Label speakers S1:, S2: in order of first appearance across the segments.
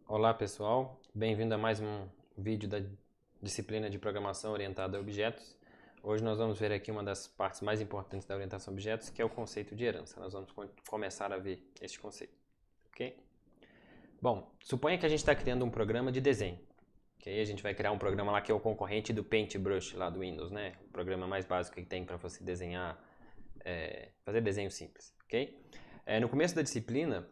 S1: Olá pessoal, bem-vindo a mais um vídeo da disciplina de programação orientada a objetos. Hoje nós vamos ver aqui uma das partes mais importantes da orientação a objetos, que é o conceito de herança. Nós vamos começar a ver este conceito, ok? Bom, suponha que a gente está criando um programa de desenho. Okay? A gente vai criar um programa lá que é o concorrente do Paintbrush lá do Windows, né? O programa mais básico que tem para você desenhar, fazer desenho simples, ok? No começo da disciplina,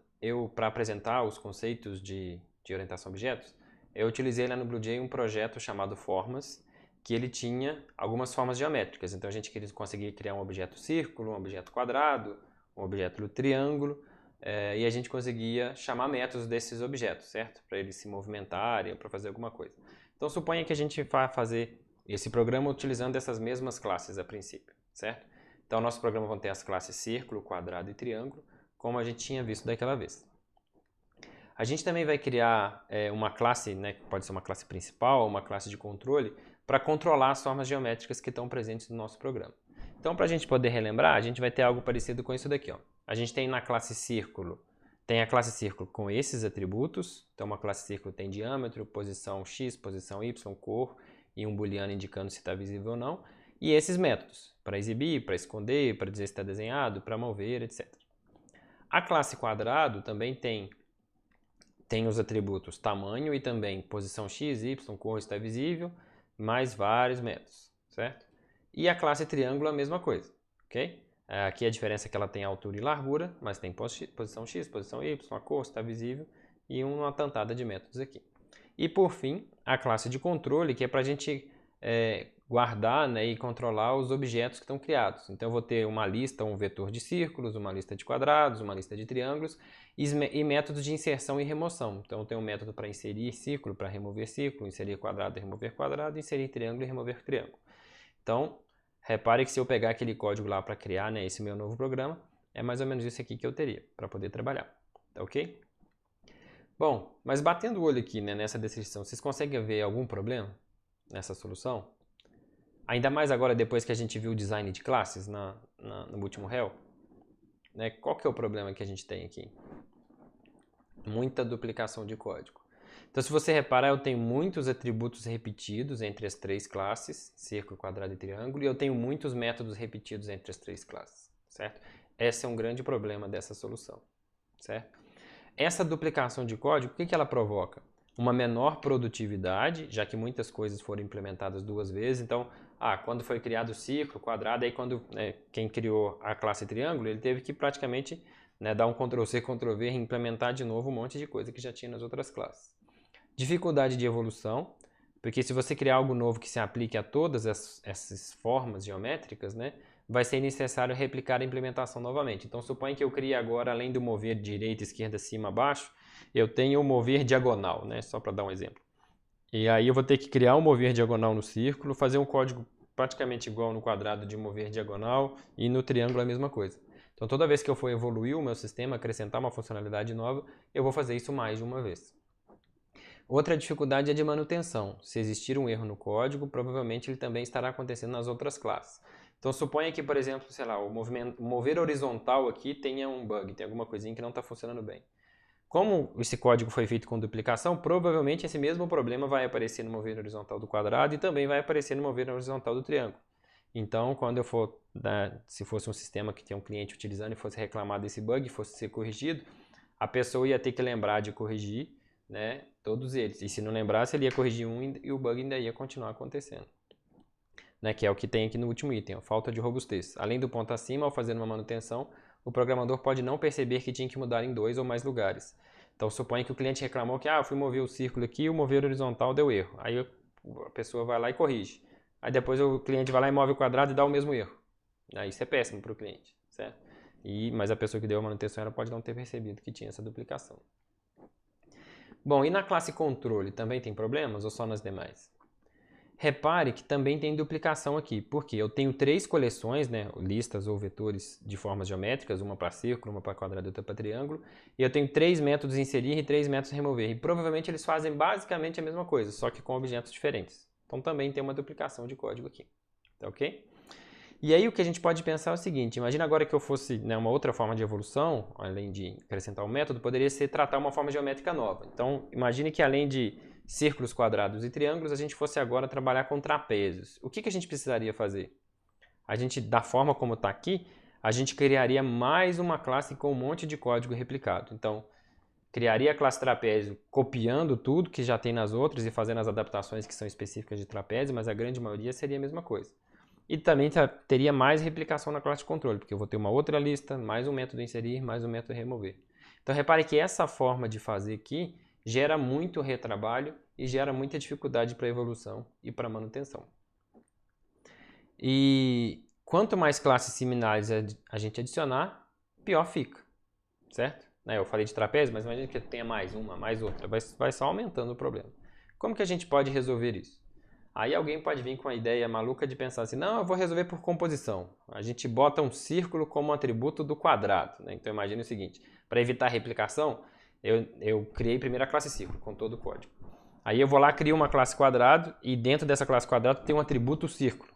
S1: para apresentar os conceitos de orientação a objetos, eu utilizei lá no BlueJ um projeto chamado Formas, que ele tinha algumas formas geométricas. Então a gente conseguia criar um objeto círculo, um objeto quadrado, um objeto triângulo, e a gente conseguia chamar métodos desses objetos, certo? Para eles se movimentarem, para fazer alguma coisa. Então suponha que a gente vai fazer esse programa utilizando essas mesmas classes a princípio, certo? Então nosso programa vai ter as classes círculo, quadrado e triângulo, como a gente tinha visto daquela vez. A gente também vai criar uma classe, né, que pode ser uma classe principal ou uma classe de controle, para controlar as formas geométricas que estão presentes no nosso programa. Então, para a gente poder relembrar, a gente vai ter algo parecido com isso daqui. Ó. A gente tem na classe círculo, tem a classe círculo com esses atributos. Então, uma classe círculo tem diâmetro, posição x, posição y, cor e um booleano indicando se está visível ou não. E esses métodos, para exibir, para esconder, para dizer se está desenhado, para mover, etc. A classe quadrado também tem os atributos tamanho e também posição x, y, cor está visível, mais vários métodos, certo? E a classe triângulo é a mesma coisa, ok? Aqui a diferença é que ela tem altura e largura, mas tem posição x, posição y, a cor está visível e uma tantada de métodos aqui. E por fim, a classe de controle, que é para a gente guardar, né, e controlar os objetos que estão criados. Então eu vou ter uma lista, um vetor de círculos, uma lista de quadrados, uma lista de triângulos e métodos de inserção e remoção. Então eu tenho um método para inserir círculo, para remover círculo, inserir quadrado e remover quadrado, inserir triângulo e remover triângulo. Então, repare que se eu pegar aquele código lá para criar, né, esse meu novo programa, é mais ou menos isso aqui que eu teria para poder trabalhar, tá ok? Bom, mas batendo o olho aqui, né, nessa descrição, vocês conseguem ver algum problema nessa solução? Ainda mais agora depois que a gente viu o design de classes no último réu. Né? Qual que é o problema que a gente tem aqui? Muita duplicação de código. Então, se você reparar, eu tenho muitos atributos repetidos entre as três classes, círculo, quadrado e triângulo, e eu tenho muitos métodos repetidos entre as três classes, certo? Esse é um grande problema dessa solução, certo? Essa duplicação de código, o que ela provoca? Uma menor produtividade, já que muitas coisas foram implementadas duas vezes. Então, quando foi criado o círculo, quadrado, aí quando quem criou a classe triângulo, ele teve que praticamente dar um Ctrl+C, Ctrl+V e implementar de novo um monte de coisa que já tinha nas outras classes. Dificuldade de evolução, porque se você criar algo novo que se aplique a todas essas formas geométricas, né, vai ser necessário replicar a implementação novamente. Então, suponha que eu crie agora, além do mover direita, esquerda, cima, baixo, eu tenho o mover diagonal, né, só para dar um exemplo. E aí eu vou ter que criar um mover diagonal no círculo, fazer um código praticamente igual no quadrado de mover diagonal e no triângulo a mesma coisa. Então, toda vez que eu for evoluir o meu sistema, acrescentar uma funcionalidade nova, eu vou fazer isso mais de uma vez. Outra dificuldade é de manutenção. Se existir um erro no código, provavelmente ele também estará acontecendo nas outras classes. Então suponha que, por exemplo, sei lá, o mover horizontal aqui tenha um bug, tem alguma coisinha que não está funcionando bem. Como esse código foi feito com duplicação, provavelmente esse mesmo problema vai aparecer no mover horizontal do quadrado e também vai aparecer no mover horizontal do triângulo. Então, quando eu for, se fosse um sistema que tem um cliente utilizando e fosse reclamar desse bug, fosse ser corrigido, a pessoa ia ter que lembrar de corrigir, né, todos eles. E se não lembrasse, ele ia corrigir um e o bug ainda ia continuar acontecendo. Né, que é o que tem aqui no último item, a falta de robustez. Além do ponto acima, ao fazer uma manutenção, o programador pode não perceber que tinha que mudar em 2 ou mais lugares. Então, suponha que o cliente reclamou que eu fui mover o círculo aqui e o mover horizontal deu erro. Aí a pessoa vai lá e corrige. Aí depois o cliente vai lá e move o quadrado e dá o mesmo erro. Aí isso é péssimo para o cliente, certo? Mas a pessoa que deu a manutenção ela pode não ter percebido que tinha essa duplicação. Bom, e na classe controle também tem problemas ou só nas demais? Repare que também tem duplicação aqui, porque eu tenho três coleções, né, listas ou vetores de formas geométricas, uma para círculo, uma para quadrado e outra para triângulo, e eu tenho três métodos inserir e três métodos remover, e provavelmente eles fazem basicamente a mesma coisa, só que com objetos diferentes. Então também tem uma duplicação de código aqui, tá ok? E aí o que a gente pode pensar é o seguinte, imagina agora que eu fosse, né, uma outra forma de evolução, além de acrescentar um método, poderia ser tratar uma forma geométrica nova. Então, imagine que além de círculos, quadrados e triângulos, a gente fosse agora trabalhar com trapézios. O que a gente precisaria fazer? A gente, da forma como está aqui, a gente criaria mais uma classe com um monte de código replicado. Então, criaria a classe trapézio copiando tudo que já tem nas outras e fazendo as adaptações que são específicas de trapézio, mas a grande maioria seria a mesma coisa. E também teria mais replicação na classe de controle, porque eu vou ter uma outra lista, mais um método inserir, mais um método remover. Então repare que essa forma de fazer aqui gera muito retrabalho e gera muita dificuldade para evolução e para manutenção. E quanto mais classes similares a gente adicionar, pior fica, certo? Eu falei de trapézio, mas imagine que tenha mais uma, mais outra, vai só aumentando o problema. Como que a gente pode resolver isso? Aí alguém pode vir com a ideia maluca de pensar assim, não, eu vou resolver por composição. A gente bota um círculo como atributo do quadrado. Né? Então imagine o seguinte, para evitar replicação, eu criei primeiro a classe círculo com todo o código. Aí eu vou lá, crio uma classe quadrado e dentro dessa classe quadrado tem um atributo círculo.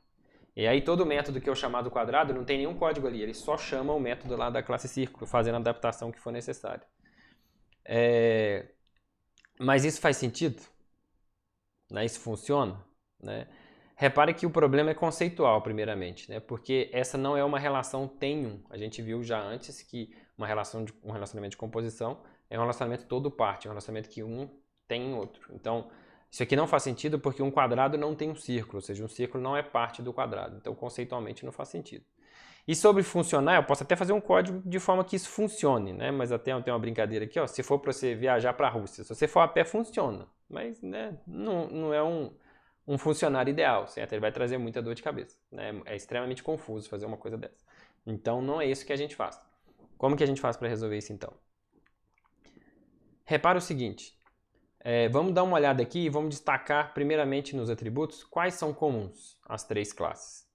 S1: E aí todo método que eu chamar do quadrado não tem nenhum código ali, ele só chama o método lá da classe círculo, fazendo a adaptação que for necessária. Mas isso faz sentido? Né? Isso funciona? Né? Repare que o problema é conceitual, primeiramente, né? Porque essa não é uma relação tem-um. A gente viu já antes que um relacionamento de composição é um relacionamento todo parte, é um relacionamento que um tem em outro. Então, isso aqui não faz sentido porque um quadrado não tem um círculo, ou seja, um círculo não é parte do quadrado. Então, conceitualmente, não faz sentido. E sobre funcionar, eu posso até fazer um código de forma que isso funcione, né? Mas até tem uma brincadeira aqui, ó, se for para você viajar para a Rússia, se você for a pé, funciona. Mas né, não é um funcionário ideal, certo? Ele vai trazer muita dor de cabeça. Né? É extremamente confuso fazer uma coisa dessa. Então, não é isso que a gente faz. Como que a gente faz para resolver isso, então? Repara o seguinte. Vamos dar uma olhada aqui e vamos destacar, primeiramente, nos atributos, quais são comuns às três classes.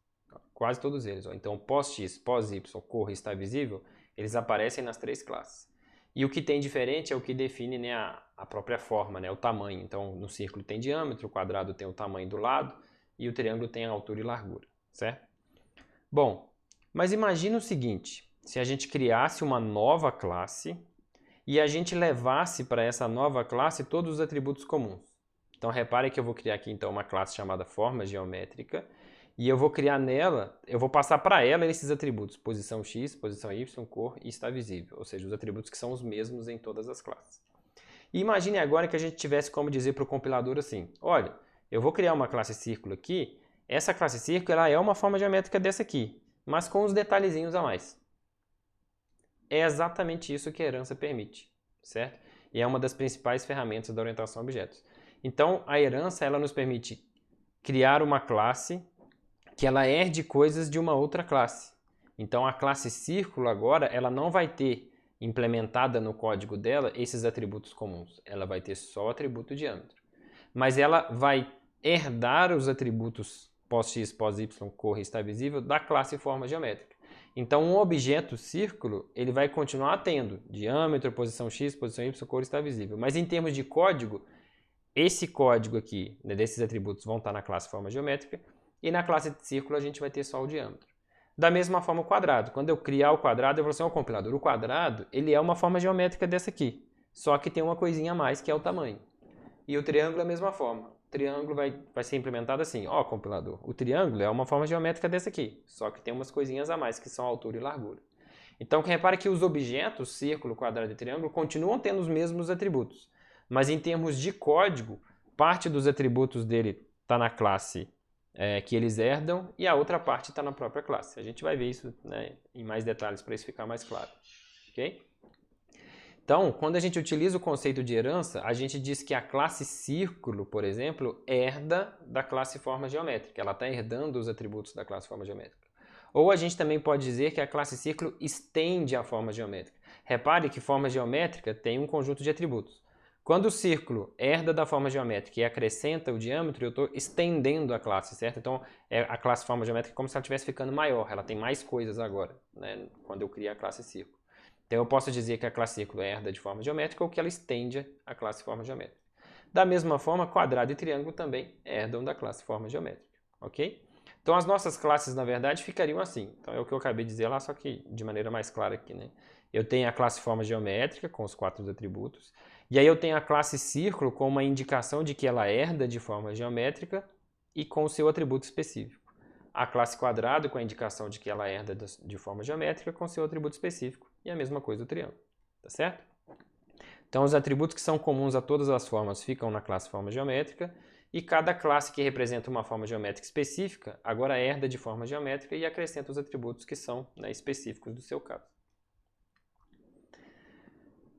S1: Quase todos eles. Ó. Então, pós-x, pós-y, cor e está visível, eles aparecem nas três classes. E o que tem diferente é o que define né, a própria forma, né, o tamanho. Então, no círculo tem diâmetro, o quadrado tem o tamanho do lado e o triângulo tem a altura e largura, certo? Bom, mas imagina o seguinte, se a gente criasse uma nova classe e a gente levasse para essa nova classe todos os atributos comuns. Então, repare que eu vou criar aqui então uma classe chamada forma geométrica e eu vou criar nela, eu vou passar para ela esses atributos, posição x, posição y, cor e está visível, ou seja, os atributos que são os mesmos em todas as classes. E imagine agora que a gente tivesse como dizer para o compilador assim, olha, eu vou criar uma classe círculo aqui, essa classe círculo ela é uma forma geométrica dessa aqui, mas com os detalhezinhos a mais. É exatamente isso que a herança permite, certo? E é uma das principais ferramentas da orientação a objetos. Então, a herança ela nos permite criar uma classe que ela herde coisas de uma outra classe. Então a classe círculo agora ela não vai ter implementada no código dela esses atributos comuns. Ela vai ter só o atributo diâmetro. Mas ela vai herdar os atributos pós-x, pós-y, cor e está visível da classe forma geométrica. Então um objeto círculo ele vai continuar tendo diâmetro, posição x, posição y, cor e está visível. Mas em termos de código, esse código aqui, né, desses atributos vão estar na classe forma geométrica e na classe de círculo a gente vai ter só o diâmetro. Da mesma forma o quadrado. Quando eu criar o quadrado, eu vou assim, ó, compilador, o quadrado ele é uma forma geométrica dessa aqui, só que tem uma coisinha a mais que é o tamanho. E o triângulo é a mesma forma. O triângulo vai ser implementado assim, ó compilador, o triângulo é uma forma geométrica dessa aqui, só que tem umas coisinhas a mais que são altura e largura. Então repare que os objetos, círculo, quadrado e triângulo, continuam tendo os mesmos atributos, mas em termos de código, parte dos atributos dele está na classe que eles herdam e a outra parte está na própria classe. A gente vai ver isso né, em mais detalhes para isso ficar mais claro. Okay? Então, quando a gente utiliza o conceito de herança, a gente diz que a classe círculo, por exemplo, herda da classe forma geométrica. Ela está herdando os atributos da classe forma geométrica. Ou a gente também pode dizer que a classe círculo estende a forma geométrica. Repare que forma geométrica tem um conjunto de atributos. Quando o círculo herda da forma geométrica e acrescenta o diâmetro, eu estou estendendo a classe, certo? Então, a classe forma geométrica é como se ela estivesse ficando maior, ela tem mais coisas agora, né? Quando eu crio a classe círculo. Então, eu posso dizer que a classe círculo herda de forma geométrica ou que ela estende a classe forma geométrica. Da mesma forma, quadrado e triângulo também herdam da classe forma geométrica, ok? Então as nossas classes, na verdade, ficariam assim. Então é o que eu acabei de dizer lá, só que de maneira mais clara aqui, né? Eu tenho a classe forma geométrica com os 4 atributos, e aí eu tenho a classe círculo com uma indicação de que ela herda de forma geométrica e com o seu atributo específico. A classe quadrado com a indicação de que ela herda de forma geométrica com seu atributo específico. E a mesma coisa o triângulo, tá certo? Então os atributos que são comuns a todas as formas ficam na classe forma geométrica, e cada classe que representa uma forma geométrica específica agora herda de forma geométrica e acrescenta os atributos que são, né, específicos do seu caso.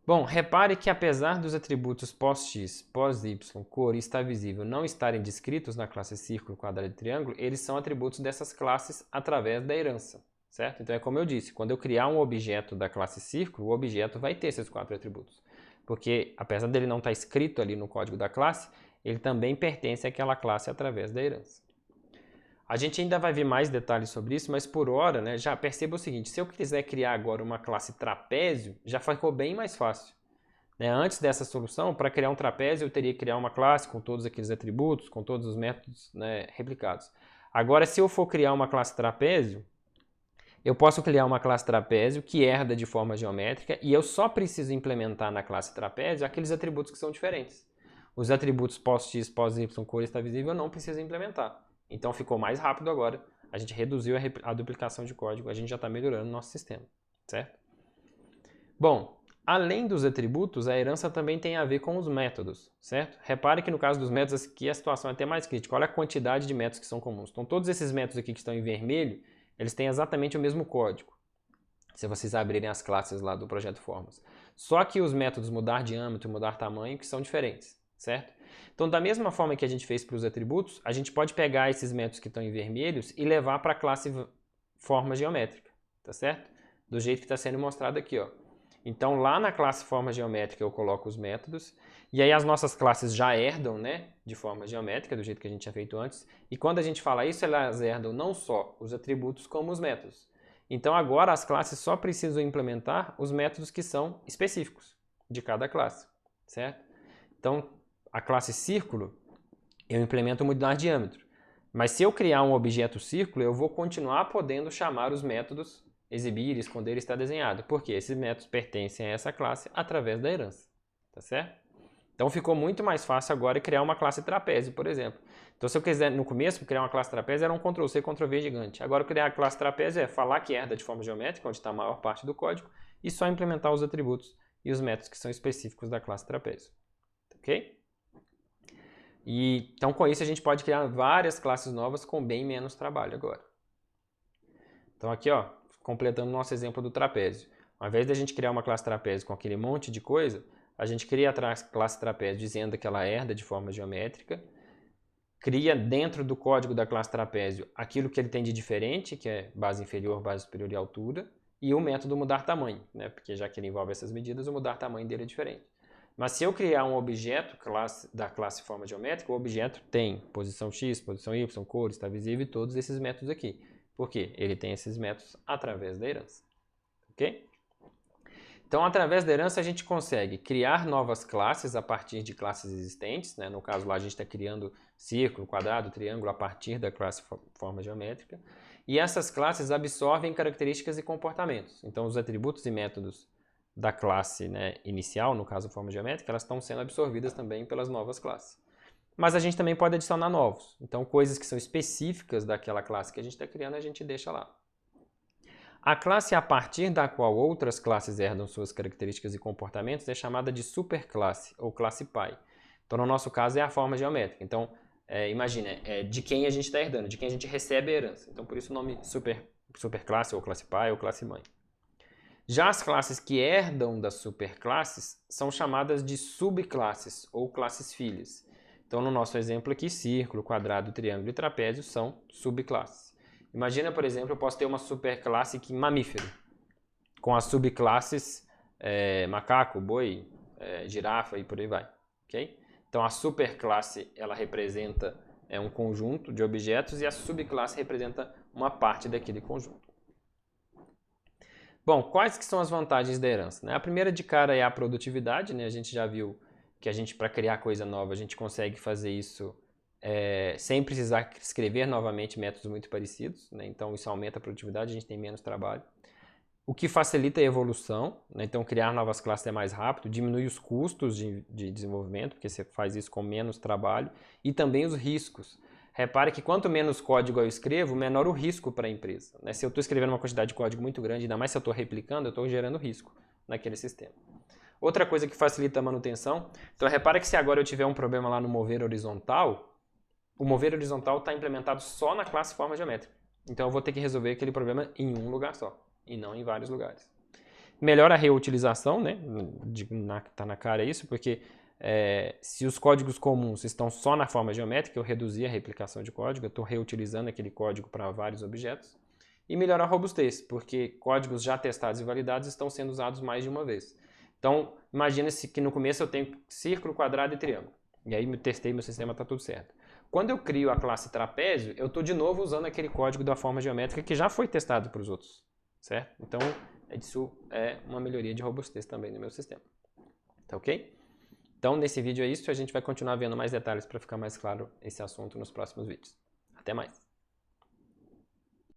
S1: Bom, repare que apesar dos atributos pós-x, pós-y, cor e está visível não estarem descritos na classe círculo, quadrado e triângulo, eles são atributos dessas classes através da herança, certo? Então é como eu disse, quando eu criar um objeto da classe círculo, o objeto vai ter esses 4 atributos. Porque apesar dele não estar escrito ali no código da classe, ele também pertence àquela classe através da herança. A gente ainda vai ver mais detalhes sobre isso, mas por hora, né, já perceba o seguinte, se eu quiser criar agora uma classe trapézio, já ficou bem mais fácil. Né? Antes dessa solução, para criar um trapézio, eu teria que criar uma classe com todos aqueles atributos, com todos os métodos, né, replicados. Agora, se eu for criar uma classe trapézio, eu posso criar uma classe trapézio que herda de forma geométrica e eu só preciso implementar na classe trapézio aqueles atributos que são diferentes. Os atributos pós-x, pós-y, cor está visível, eu não preciso implementar. Então ficou mais rápido agora, a gente reduziu a duplicação de código, a gente já está melhorando o nosso sistema, certo? Bom, além dos atributos, a herança também tem a ver com os métodos, certo? Repare que no caso dos métodos aqui a situação é até mais crítica, olha a quantidade de métodos que são comuns. Então todos esses métodos aqui que estão em vermelho, eles têm exatamente o mesmo código, se vocês abrirem as classes lá do projeto Formas. Só que os métodos mudar diâmetro e mudar tamanho que são diferentes, certo? Então, da mesma forma que a gente fez para os atributos, a gente pode pegar esses métodos que estão em vermelhos e levar para a classe forma geométrica, tá certo? Do jeito que está sendo mostrado aqui, ó. Então, lá na classe forma geométrica eu coloco os métodos, e aí as nossas classes já herdam, né, de forma geométrica, do jeito que a gente tinha feito antes, e quando a gente fala isso, elas herdam não só os atributos, como os métodos. Então, agora as classes só precisam implementar os métodos que são específicos de cada classe, certo? Então, a classe círculo, eu implemento mudar diâmetro. Mas se eu criar um objeto círculo, eu vou continuar podendo chamar os métodos exibir, esconder, está desenhado. Porque esses métodos pertencem a essa classe através da herança. Tá certo? Então ficou muito mais fácil agora criar uma classe trapézio, por exemplo. Então se eu quiser, no começo, criar uma classe trapézio era um Ctrl+C, Ctrl+V gigante. Agora criar a classe trapézio é falar que herda de forma geométrica, onde está a maior parte do código, e só implementar os atributos e os métodos que são específicos da classe trapézio. Ok? E, então, com isso, a gente pode criar várias classes novas com bem menos trabalho agora. Então, aqui, ó, completando o nosso exemplo do trapézio. Ao invés de a gente criar uma classe trapézio com aquele monte de coisa, a gente cria a classe trapézio dizendo que ela herda de forma geométrica, cria dentro do código da classe trapézio aquilo que ele tem de diferente, que é base inferior, base superior e altura, e o método mudar tamanho, né? Porque já que ele envolve essas medidas, o mudar tamanho dele é diferente. Mas se eu criar um objeto da classe forma geométrica, o objeto tem posição x, posição y, cor, está visível e todos esses métodos aqui. Por quê? Ele tem esses métodos através da herança. Ok? Então, através da herança, a gente consegue criar novas classes a partir de classes existentes. Né? No caso lá, a gente está criando círculo, quadrado, triângulo a partir da classe forma geométrica. E essas classes absorvem características e comportamentos. Então, os atributos e métodos da classe, né, inicial, no caso forma geométrica, elas estão sendo absorvidas também pelas novas classes. Mas a gente também pode adicionar novos. Então, coisas que são específicas daquela classe que a gente está criando, a gente deixa lá. A classe a partir da qual outras classes herdam suas características e comportamentos é chamada de superclasse ou classe pai. Então, no nosso caso, é a forma geométrica. Então, imagina, de quem a gente está herdando, de quem a gente recebe a herança. Então, por isso o nome superclasse ou classe pai ou classe mãe. Já as classes que herdam das superclasses são chamadas de subclasses ou classes filhas. Então, no nosso exemplo aqui, círculo, quadrado, triângulo e trapézio são subclasses. Imagina, por exemplo, eu posso ter uma superclasse aqui mamífero, com as subclasses macaco, boi, girafa e por aí vai. Okay? Então, a superclasse ela representa um conjunto de objetos e a subclasse representa uma parte daquele conjunto. Bom, quais que são as vantagens da herança? Né? A primeira de cara é a produtividade, né? A gente já viu que para criar coisa nova, a gente consegue fazer isso sem precisar escrever novamente métodos muito parecidos, né? Então isso aumenta a produtividade, a gente tem menos trabalho. O que facilita a evolução, né? Então criar novas classes é mais rápido, diminui os custos de desenvolvimento, porque você faz isso com menos trabalho, e também os riscos. Repare que quanto menos código eu escrevo, menor o risco para a empresa, né? Se eu estou escrevendo uma quantidade de código muito grande, ainda mais se eu estou replicando, eu estou gerando risco naquele sistema. Outra coisa que facilita a manutenção, então repara que se agora eu tiver um problema lá no mover horizontal, o mover horizontal está implementado só na classe forma geométrica. Então eu vou ter que resolver aquele problema em um lugar só, e não em vários lugares. Melhora a reutilização, né? Tá na cara isso, porque se os códigos comuns estão só na forma geométrica, eu reduzi a replicação de código, eu estou reutilizando aquele código para vários objetos. E melhora a robustez, porque códigos já testados e validados estão sendo usados mais de uma vez. Então, imagina-se que no começo eu tenho círculo, quadrado e triângulo. E aí eu testei, meu sistema está tudo certo. Quando eu crio a classe trapézio, eu estou de novo usando aquele código da forma geométrica que já foi testado para os outros, certo? Então, isso é uma melhoria de robustez também no meu sistema. Tá ok? Então, nesse vídeo é isso. A gente vai continuar vendo mais detalhes para ficar mais claro esse assunto nos próximos vídeos. Até mais!